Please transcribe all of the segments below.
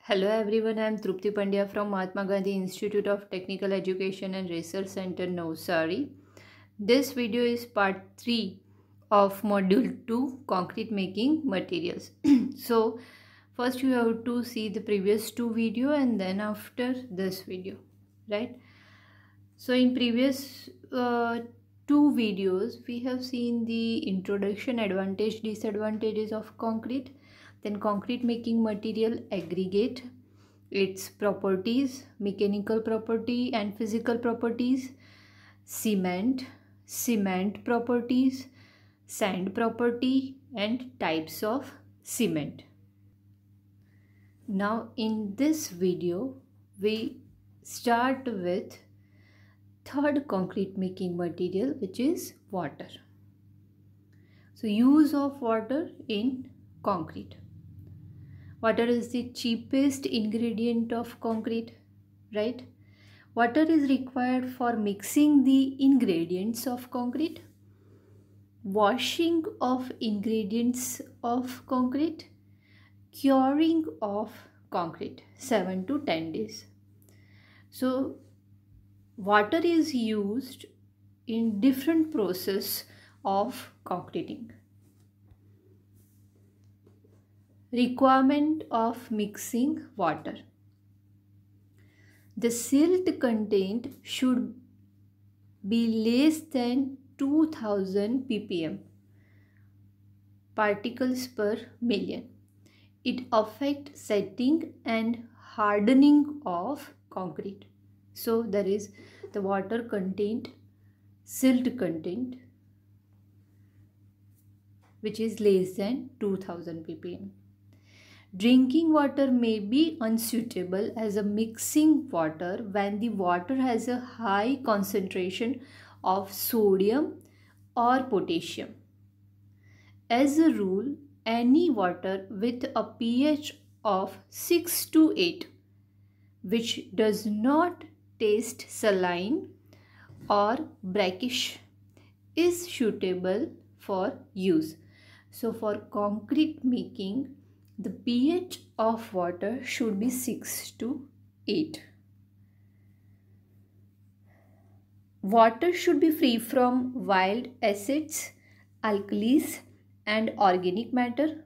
Hello everyone, I am Trupti Pandya from Mahatma Gandhi Institute of Technical Education and Research Center, Navsari. This video is part 3 of module 2 concrete making materials. So first you have to see the previous two video and then after this video, right? So in previous two videos we have seen the introduction, advantage, disadvantages of concrete, then concrete making material aggregate, its properties, mechanical property and physical properties, cement, cement properties, sand property and types of cement. Now in this video we start with third concrete making material, which is water. So use of water in concrete. Water is the cheapest ingredient of concrete, right? Water is required for mixing the ingredients of concrete, washing of ingredients of concrete, curing of concrete 7 to 10 days. So water is used in different process of concreting. Requirement of mixing water. The silt content should be less than 2000 ppm, particles per million. It affects setting and hardening of concrete. So there is the water content, silt content, which is less than 2000 ppm. Drinking water may be unsuitable as a mixing water when the water has a high concentration of sodium or potassium. As a rule, any water with a pH of 6 to 8, which does not taste saline or brackish, is suitable for use. So for concrete making, the pH of water should be 6 to 8. Water should be free from wild acids, alkalis and organic matter.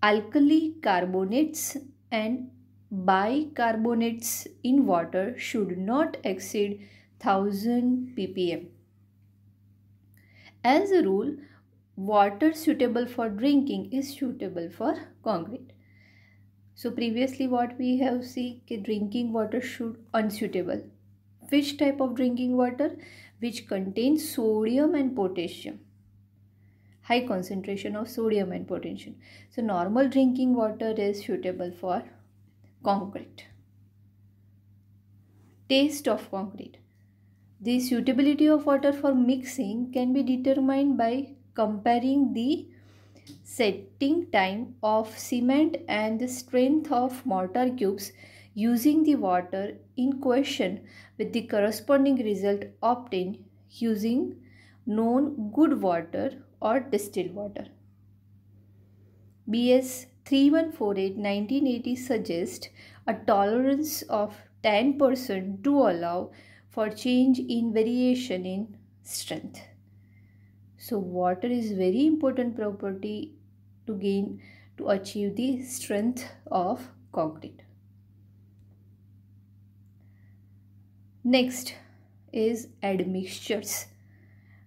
Alkali carbonates and bicarbonates in water should not exceed 1000 ppm. As a rule, water suitable for drinking is suitable for concrete. So previously what we have seen, drinking water should unsuitable. Which type of drinking water? Which contains sodium and potassium. High concentration of sodium and potassium. So normal drinking water is suitable for concrete. Taste of concrete. The suitability of water for mixing can be determined by comparing the setting time of cement and the strength of mortar cubes using the water in question with the corresponding result obtained using known good water or distilled water. BS 3148 1980 suggests a tolerance of 10% to allow for change in variation in strength. So water is very important property to achieve the strength of concrete. Next is admixtures.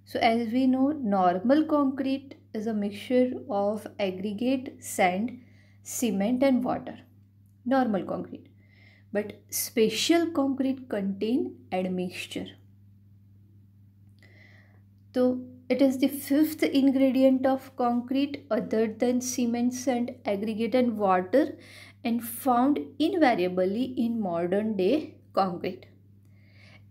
So as we know, normal concrete is a mixture of aggregate, sand, cement and water. Normal concrete. But special concrete contain admixture. So it is the fifth ingredient of concrete other than cement, sand, aggregate and water, and found invariably in modern day concrete.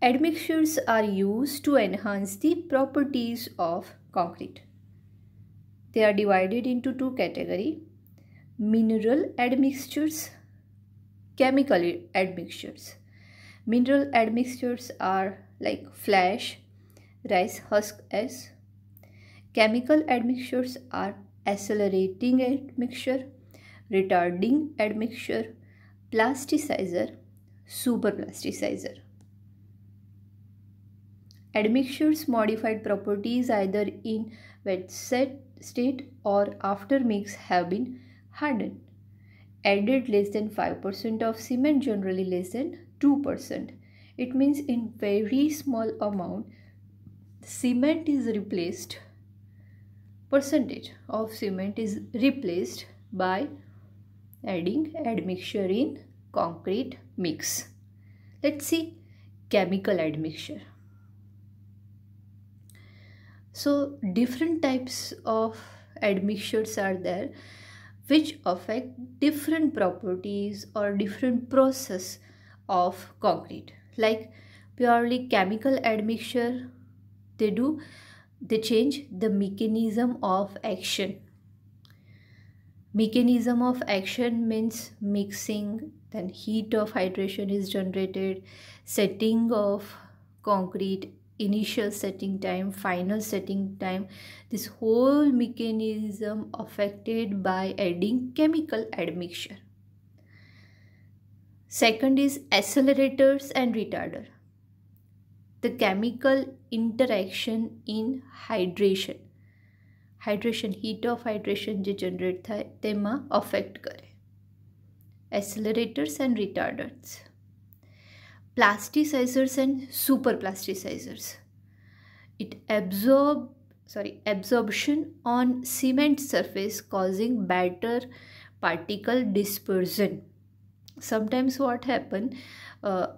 Admixtures are used to enhance the properties of concrete. They are divided into two categories: mineral admixtures, chemical admixtures. Mineral admixtures are like flash, rice husk S. Chemical admixtures are accelerating admixture, retarding admixture, plasticizer, superplasticizer. Admixtures modified properties either in wet set state or after mix have been hardened. Added less than 5% of cement, generally less than 2%. It means in very small amount cement is replaced, percentage of cement is replaced by adding admixture in concrete mix. Let's see chemical admixture. So different types of admixtures are there which affect different properties or different process of concrete. Like purely chemical admixture, they change the mechanism of action. Mechanism of action means mixing, then heat of hydration is generated, setting of concrete, initial setting time, final setting time. This whole mechanism affected by adding chemical admixture. Second is accelerators and retarder. The chemical interaction in hydration, heat of hydration જે generate થાય તેમાં affect કરે. Accelerators and retarders. Plasticizers and superplasticizers. It absorption on cement surface causing better particle dispersion. Sometimes what happen,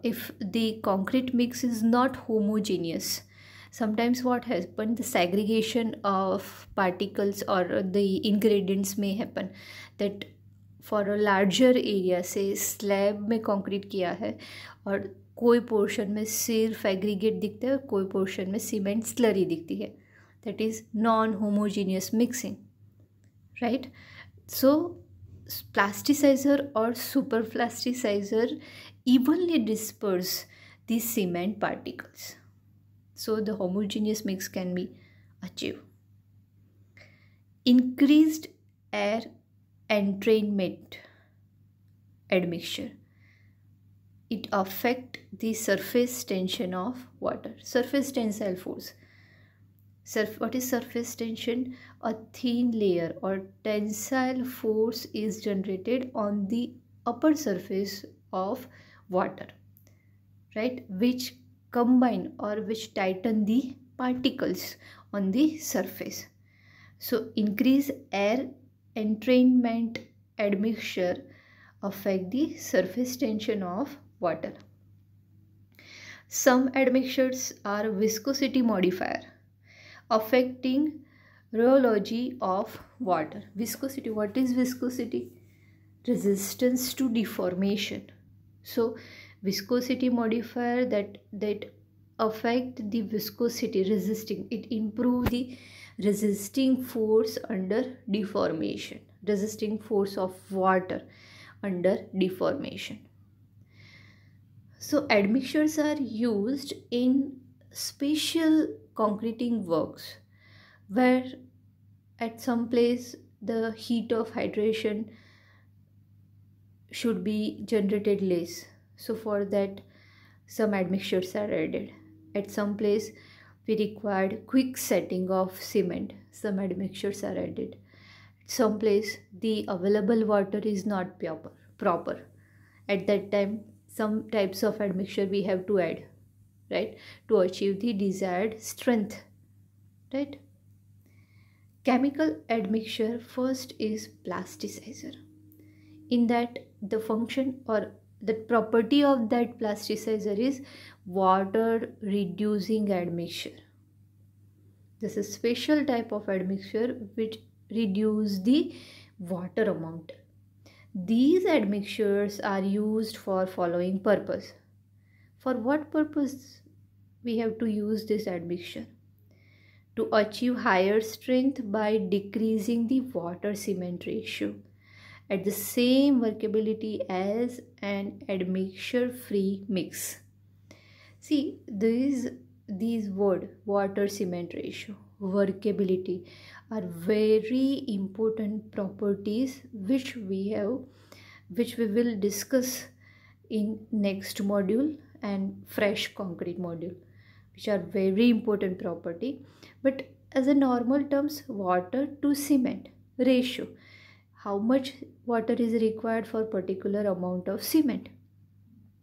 if the concrete mix is not homogeneous, sometimes what happen, the segregation of particles or the ingredients may happen. That for a larger area, say slab में concrete किया है और कोई portion में सिर्फ aggregate दिखता है और कोई पोर्शन में सीमेंट स्लरी दिखती है, that is non homogeneous mixing, right. So plasticizer or superplasticizer evenly disperse these cement particles, so the homogeneous mix can be achieved. Increased air entrainment admixture. It affect the surface tension of water. Surface tensile force. What is surface tension? A thin layer or tensile force is generated on the upper surface of water, right, which combine or which tighten the particles on the surface. So increase air entrainment admixture affect the surface tension of water. Some admixtures are viscosity modifier affecting rheology of water. Viscosity, what is viscosity? Resistance to deformation. So viscosity modifier that affect the viscosity, resisting it, improve the resisting force under deformation, resisting force of water under deformation. So admixtures are used in special concreting works where at some place the heat of hydration should be generated less, so for that some admixtures are added. At some place we required quick setting of cement, some admixtures are added. At some place the available water is not proper, at that time some types of admixture we have to add, right, to achieve the desired strength, right. Chemical admixture, first is plasticizer. In that the function or the property of that plasticizer is water reducing admixture. This is special type of admixture which reduce the water amount. These admixtures are used for following purpose. For what purpose we have to use this admixture? To achieve higher strength by decreasing the water cement ratio at the same workability as an admixture free mix. See these word water cement ratio. workability are very important properties which we will discuss in next module and fresh concrete module, which are very important property. But as a normal terms, water to cement ratio, how much water is required for particular amount of cement?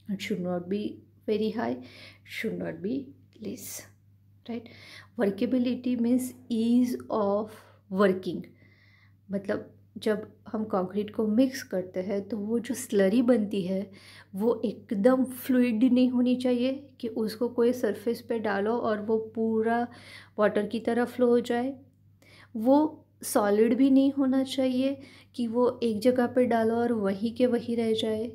It should not be very high, should not be less, right? Workability means ease of working. मतलब जब हम concrete को mix करते हैं तो वो जो slurry बनती है वो एकदम फ्लूइड नहीं होनी चाहिए कि उसको कोई सरफेस पे डालो और वो पूरा वाटर की तरह फ्लो हो जाए। वो सॉलिड भी नहीं होना चाहिए कि वो एक जगह पे डालो और वहीं के वहीं रह जाए।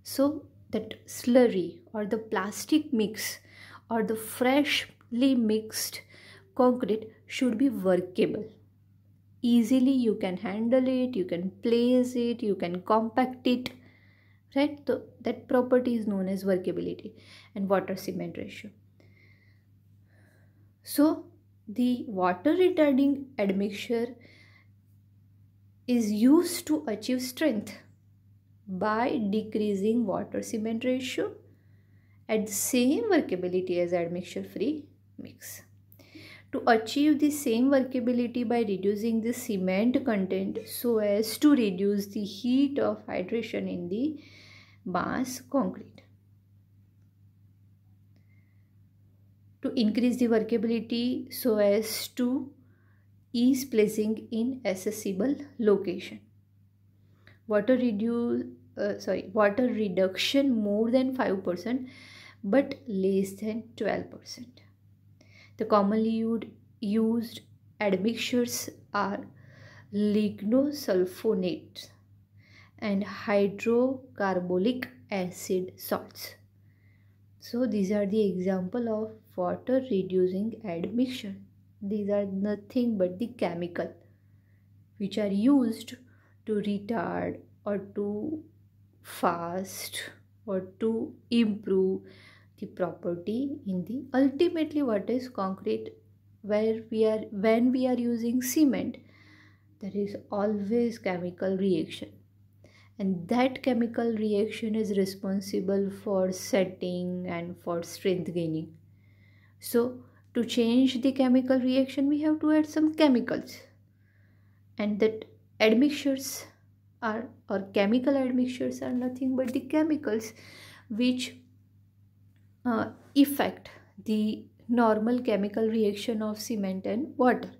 सो दैट स्लरी और the plastic mix or the freshly mixed concrete should be workable. Easily you can handle it, you can place it, you can compact it, right? So that property is known as workability and water cement ratio. So the water retarding admixture is used to achieve strength by decreasing water cement ratio at the same workability as admixture free mix. To achieve the same workability by reducing the cement content so as to reduce the heat of hydration in the mass concrete. To increase the workability so as to ease placing in accessible location. Water reduction more than 5% but less than 12%. The commonly used admixtures are lignosulfonates and hydrocarbolic acid salts. So these are the example of water reducing admixture. These are nothing but the chemical which are used to retard or to fast or to improve the property in the ultimately what is concrete. When we are using cement, there is always chemical reaction, and that chemical reaction is responsible for setting and for strength gaining. So to change the chemical reaction we have to add some chemicals, and that admixtures are or chemical admixtures are nothing but the chemicals which affect the normal chemical reaction of cement and water,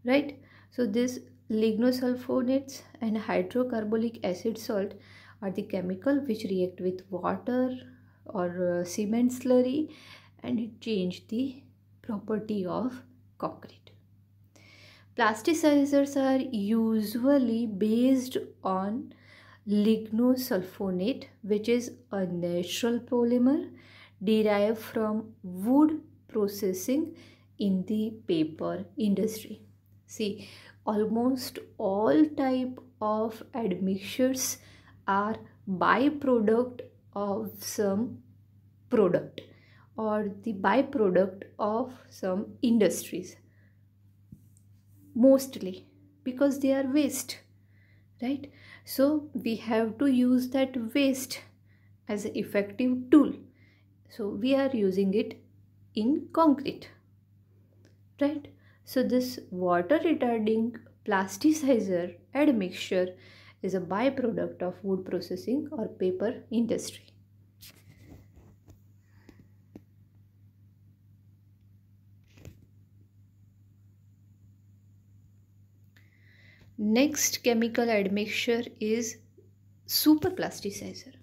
right? So this lignosulfonates and hydrocarbolic acid salt are the chemical which react with water or cement slurry and it change the property of concrete. Plasticizers are usually based on lignosulfonate, which is a natural polymer derived from wood processing in the paper industry. See, almost all type of admixtures are byproduct of some product or the byproduct of some industries, mostly because they are waste, right? So we have to use that waste as an effective tool. So we are using it in concrete, right? So this water retarding plasticizer admixture is a byproduct of wood processing or paper industry. Next chemical admixture is superplasticizer.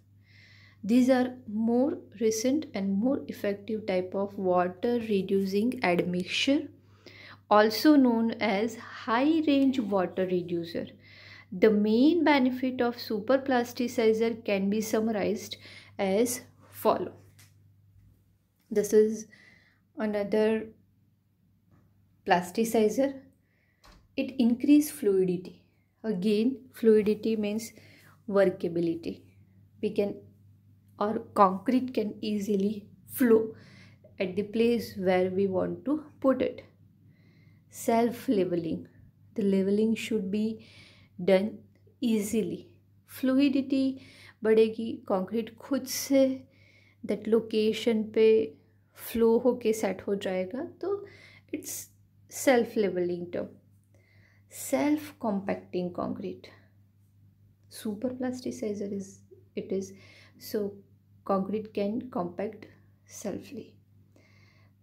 These are more recent and more effective type of water reducing admixture, also known as high range water reducer. The main benefit of superplasticizer can be summarized as follow. This is another plasticizer. It increases fluidity. Again, fluidity means workability. Concrete can easily flow at the place where we want to put it. self leveling. The leveling should be done easily. Fluidity बढ़ेगी, concrete खुद से that location पे flow होके set हो जाएगा. तो it's self levelling term. Self compacting concrete, super plasticizer is so concrete can compact selfly,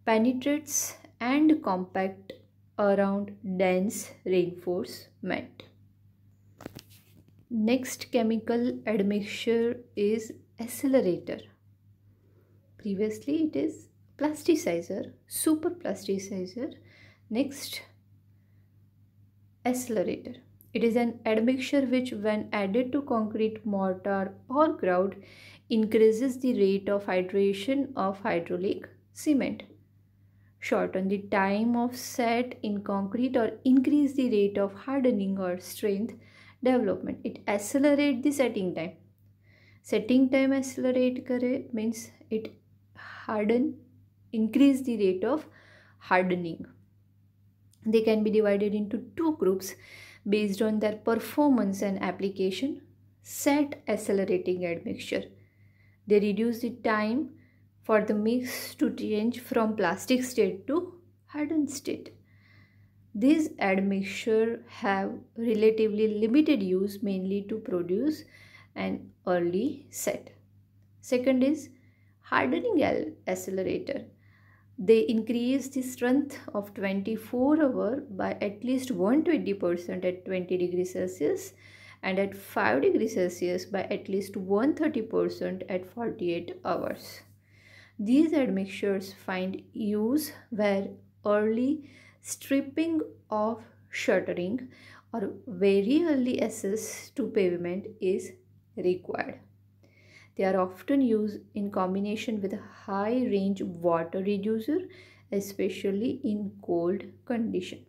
penetrates and compact around dense reinforcement. Next chemical admixture is accelerator. Previously it is plasticizer, super plasticizer. Next, accelerator. It is an admixture which, when added to concrete mortar or grout, increases the rate of hydration of hydraulic cement, shorten the time of set in concrete, or increase the rate of hardening or strength development. It accelerates the setting time. Setting time accelerate kare means it increase the rate of hardening. They can be divided into two groups based on their performance and application. Set accelerating admixture. They reduce the time for the mix to change from plastic state to hardened state. These admixture have relatively limited use, mainly to produce an early set. Second is hardening accelerator. They increase the strength of 24-hour by at least 120% at 20 degrees Celsius and at 5 degrees Celsius by at least 130% at 48 hours. These admixtures find use where early stripping of shuttering or very early access to pavement is required. They are often used in combination with a high range water reducer, especially in cold condition.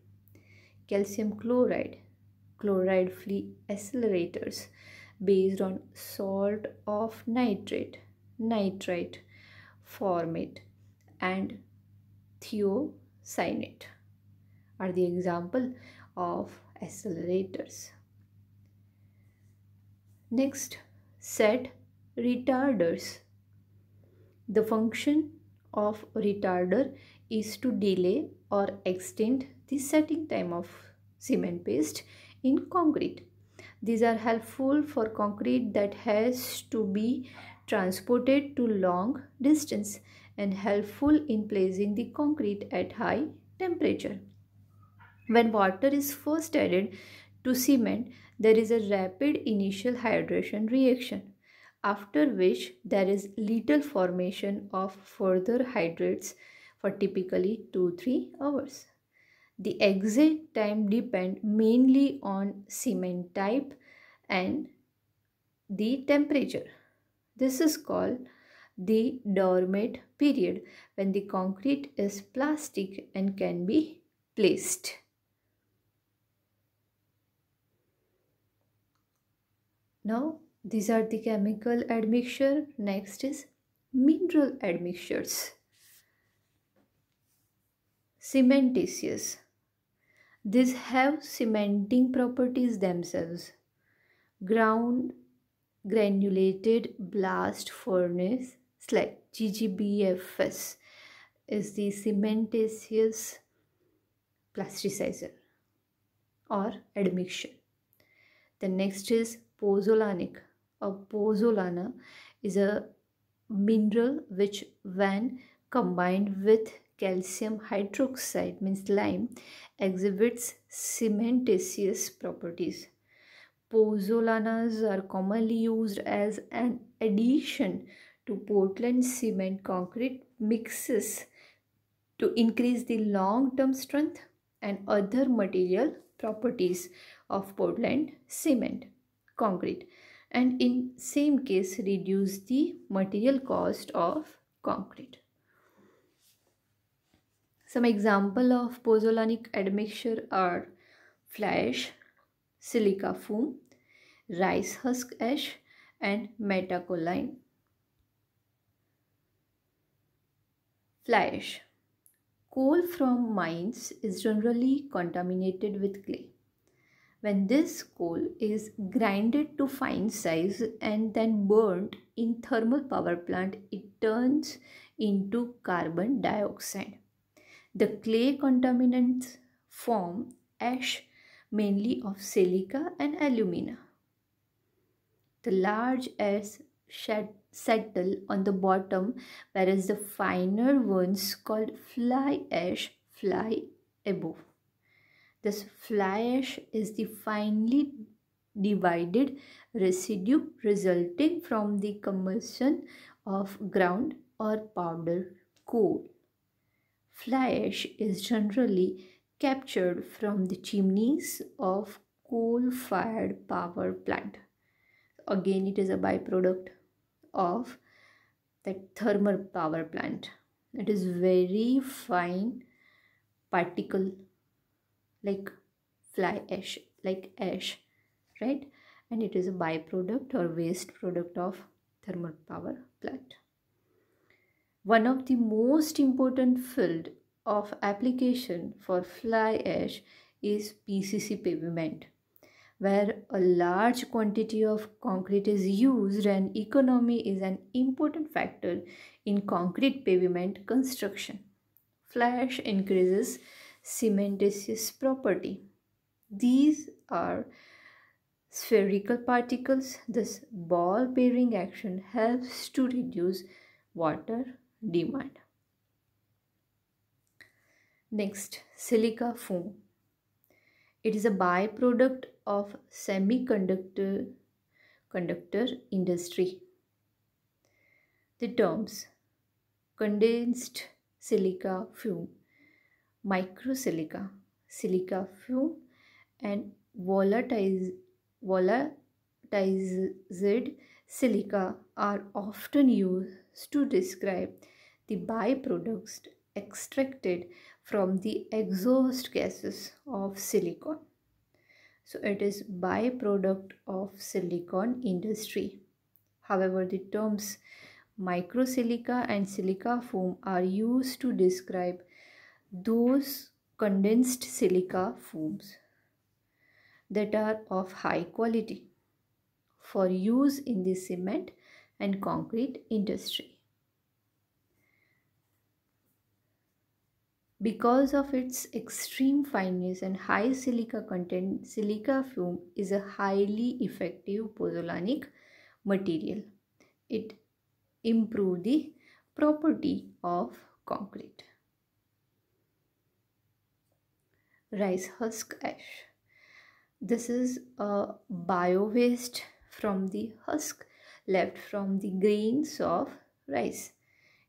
Calcium chloride, chloride-free accelerators based on salt of nitrate, nitrite, formate, and thiocyanate are the example of accelerators. Next, set retarders. The function of retarder is to delay or extend the setting time of cement paste in concrete. These are helpful for concrete that has to be transported to long distance and helpful in placing the concrete at high temperature. When water is first added to cement, there is a rapid initial hydration reaction, after which there is little formation of further hydrates for typically 2-3 hours. The exact time depends mainly on cement type and the temperature. This is called the dormant period, when the concrete is plastic and can be placed. Now, these are the chemical admixture. Next is mineral admixtures. Cementitious. These have cementing properties themselves. Ground granulated blast furnace slag, GGBFS, is the cementitious plasticizer or admixture. The next is pozzolanic. A pozzolana is a mineral which, when combined with calcium hydroxide, means lime, exhibits cementitious properties. Pozzolanas are commonly used as an addition to Portland cement concrete mixes to increase the long-term strength and other material properties of Portland cement concrete, and in same case reduce the material cost of concrete. Some example of pozzolanic admixture are fly ash, silica foam, rice husk ash, and metakaolin. Fly ash. coal from mines is generally contaminated with clay. When this coal is grinded to fine size and then burnt in thermal power plant, it turns into carbon dioxide. The clay contaminants form ash mainly of silica and alumina. The large ash settle on the bottom, whereas the finer ones called fly ash fly above. This fly ash is the finely divided residue resulting from the combustion of ground or powder coal. Fly ash is generally captured from the chimneys of coal-fired power plant. Again, it is a byproduct of that thermal power plant. It is very fine particle like fly ash, like ash, right? And it is a byproduct or waste product of thermal power plant. One of the most important field of application for fly ash is PCC pavement, where a large quantity of concrete is used and economy is an important factor in concrete pavement construction. Fly ash increases cementitious property. These are spherical particles. This ball bearing action helps to reduce water demand. Next, silica foam. It is a byproduct of semiconductor industry. The terms condensed silica fume, microsilica, silica fume, and volatilized silica are often used to describe the byproducts extracted from the exhaust gases of silicon. So it is byproduct of silicon industry. However, the terms microsilica and silica foam are used to describe those condensed silica foams that are of high quality for use in the cement and concrete industry. Because of its extreme fineness and high silica content, silica foam is a highly effective pozzolanic material. It improves the property of concrete. Rice husk ash. This is a bio-waste from the husk left from the grains of rice.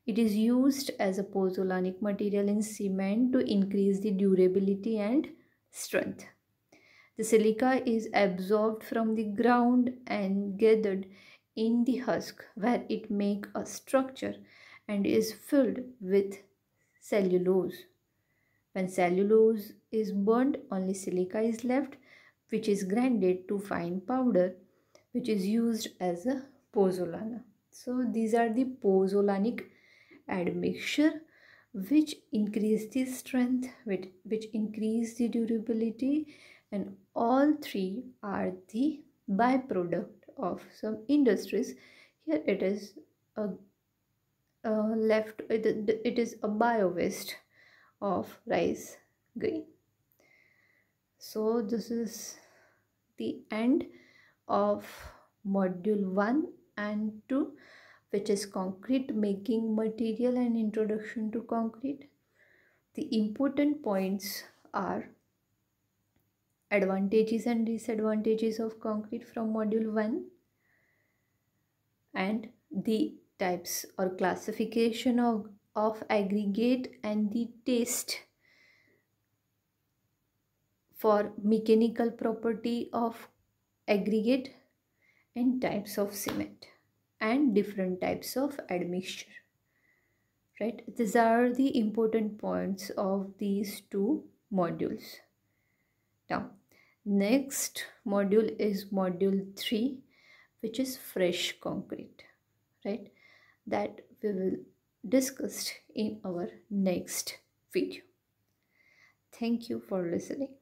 It is used as a pozzolanic material in cement to increase the durability and strength. The silica is absorbed from the ground and gathered in the husk, where it makes a structure and is filled with cellulose. When cellulose is burnt, only silica is left, which is grinded to fine powder, which is used as a pozzolana. So these are the pozzolanic admixture which increase the strength, which increase the durability, and all three are the byproduct of some industries. Here it is a it is a bio waste of rice grain. So this is the end of module 1 and 2, which is concrete making material and introduction to concrete. The important points are advantages and disadvantages of concrete from module 1, and the types or classification of aggregate and the test for mechanical property of aggregate and types of cement and different types of admixture. Right, these are the important points of these two modules. Now next module is module 3, which is fresh concrete, right, that we will discuss in our next video. Thank you for listening.